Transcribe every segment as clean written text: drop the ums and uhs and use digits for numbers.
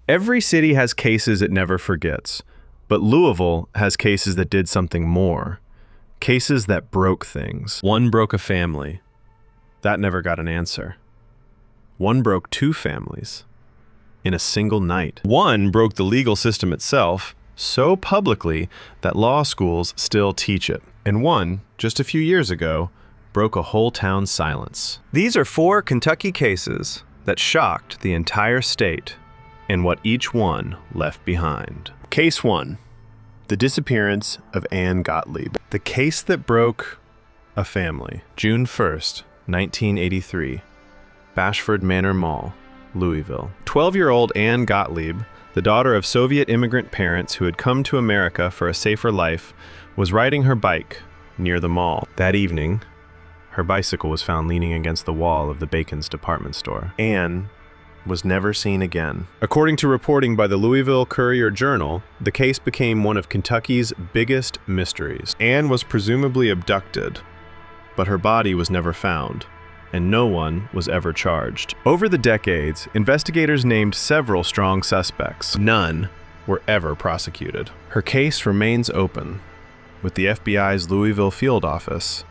Every city has cases it never forgets, but Louisville has cases that did something more. Cases that broke things. One broke a family. That never got an answer. One broke 2 families in a single night. One broke the legal system itself so publicly that law schools still teach it. And one, just a few years ago, broke a whole town's silence. These are 4 Kentucky cases that shocked the entire state and what each one left behind. Case 1. The disappearance of Ann Gottlieb. The case that broke a family. June 1st, 1983. Bashford Manor Mall, Louisville. 12-year-old Ann Gottlieb, the daughter of Soviet immigrant parents who had come to America for a safer life, was riding her bike near the mall. That evening, her bicycle was found leaning against the wall of the Bacon's department store. Ann was never seen again. According to reporting by the Louisville Courier-Journal, the case became one of Kentucky's biggest mysteries. Ann was presumably abducted, but her body was never found, and no one was ever charged. Over the decades, investigators named several strong suspects. None were ever prosecuted. Her case remains open with the FBI's Louisville field office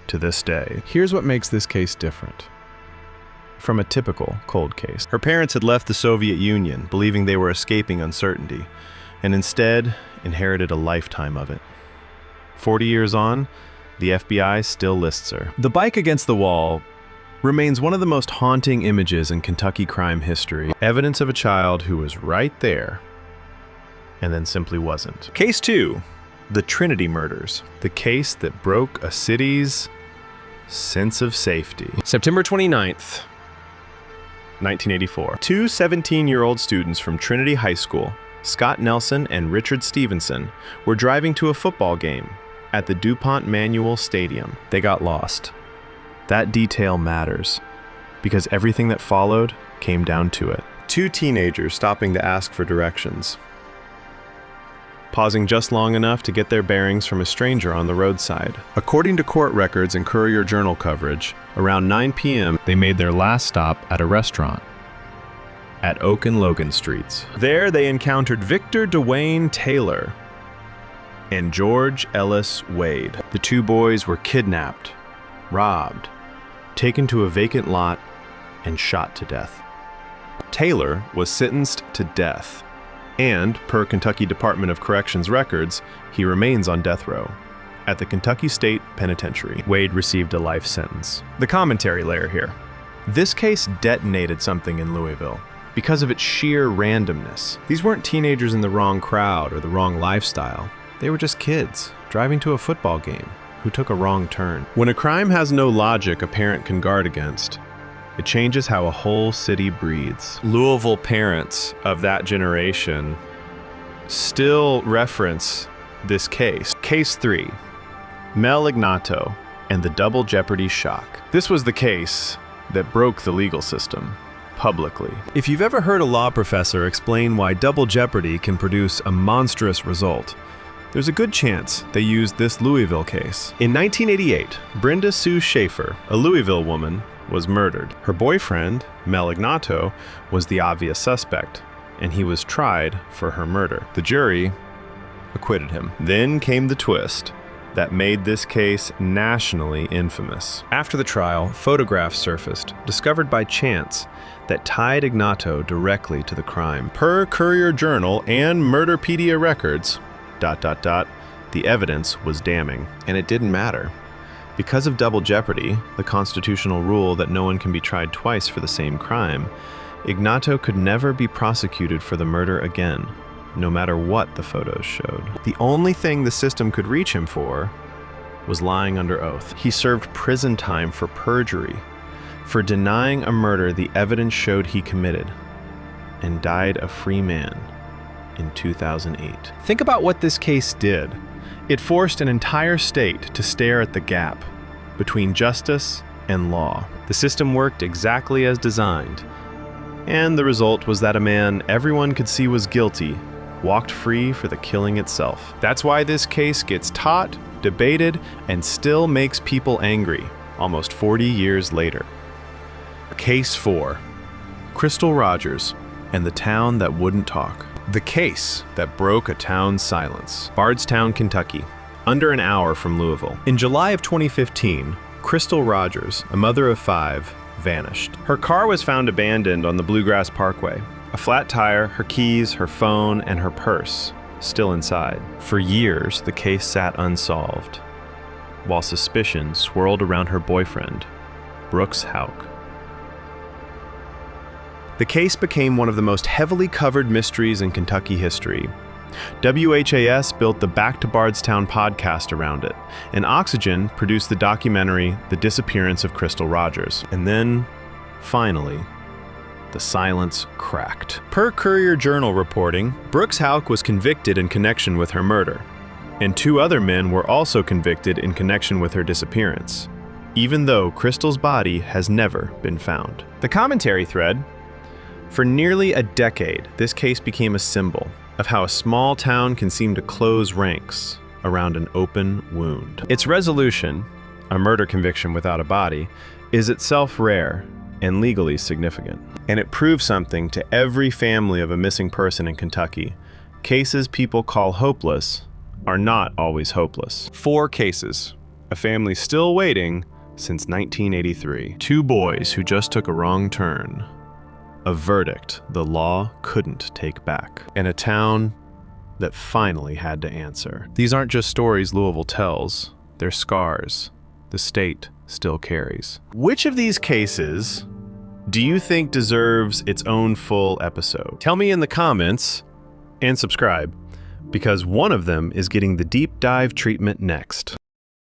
to this day. Here's what makes this case different from a typical cold case. Her parents had left the Soviet Union, believing they were escaping uncertainty, and instead inherited a lifetime of it. 40 years on, the FBI still lists her. The bike against the wall remains one of the most haunting images in Kentucky crime history. Evidence of a child who was right there and then simply wasn't. Case 2, the Trinity murders. The case that broke a city's sense of safety. September 29th, 1984. 2 17-year-old students from Trinity High School, Scott Nelson and Richard Stevenson, were driving to a football game at the DuPont Manual Stadium. They got lost. That detail matters, because everything that followed came down to it. 2 teenagers stopping to ask for directions, pausing just long enough to get their bearings from a stranger on the roadside. According to court records and Courier-Journal coverage, around 9 p.m., they made their last stop at a restaurant at Oak and Logan Streets. There, they encountered Victor Dewayne Taylor and George Ellis Wade. The 2 boys were kidnapped, robbed, taken to a vacant lot, and shot to death. Taylor was sentenced to death, and, per Kentucky Department of Corrections records, he remains on death row at the Kentucky State Penitentiary. Wade received a life sentence. The commentary layer here. This case detonated something in Louisville because of its sheer randomness. These weren't teenagers in the wrong crowd or the wrong lifestyle. They were just kids driving to a football game who took a wrong turn. When a crime has no logic a parent can guard against, it changes how a whole city breathes. Louisville parents of that generation still reference this case. Case 3, Mel Ignato and the double jeopardy shock. This was the case that broke the legal system publicly. If you've ever heard a law professor explain why double jeopardy can produce a monstrous result, there's a good chance they used this Louisville case. In 1988, Brenda Sue Schaefer, a Louisville woman, was murdered. Her boyfriend, Mel Ignato, was the obvious suspect, and he was tried for her murder. The jury acquitted him. Then came the twist that made this case nationally infamous. After the trial, photographs surfaced, discovered by chance, that tied Ignato directly to the crime. Per Courier-Journal and Murderpedia records, the evidence was damning, and it didn't matter. Because of double jeopardy, the constitutional rule that no one can be tried twice for the same crime, Ignato could never be prosecuted for the murder again, no matter what the photos showed. The only thing the system could reach him for was lying under oath. He served prison time for perjury, for denying a murder the evidence showed he committed, and died a free man in 2008. Think about what this case did. It forced an entire state to stare at the gap between justice and law. The system worked exactly as designed, and the result was that a man everyone could see was guilty walked free for the killing itself. That's why this case gets taught, debated, and still makes people angry, almost 40 years later. Case 4. Crystal Rogers, and the town that wouldn't talk. The case that broke a town's silence. Bardstown, Kentucky, under an hour from Louisville. In July of 2015, Crystal Rogers, a mother of 5, vanished. Her car was found abandoned on the Bluegrass Parkway. A flat tire, her keys, her phone, and her purse still inside. For years, the case sat unsolved, while suspicion swirled around her boyfriend, Brooks Houck. The case became one of the most heavily covered mysteries in Kentucky history. WHAS built the Back to Bardstown podcast around it, and Oxygen produced the documentary The Disappearance of Crystal Rogers. And then, finally, the silence cracked. Per Courier-Journal reporting, Brooks Houck was convicted in connection with her murder, and 2 other men were also convicted in connection with her disappearance, even though Crystal's body has never been found. The commentary thread. For nearly a decade, this case became a symbol of how a small town can seem to close ranks around an open wound. Its resolution, a murder conviction without a body, is itself rare and legally significant. And it proves something to every family of a missing person in Kentucky. Cases people call hopeless are not always hopeless. 4 cases, a family still waiting since 1983. 2 boys who just took a wrong turn. A verdict the law couldn't take back. And a town that finally had to answer. These aren't just stories Louisville tells, they're scars the state still carries. Which of these cases do you think deserves its own full episode? Tell me in the comments and subscribe, because one of them is getting the deep dive treatment next.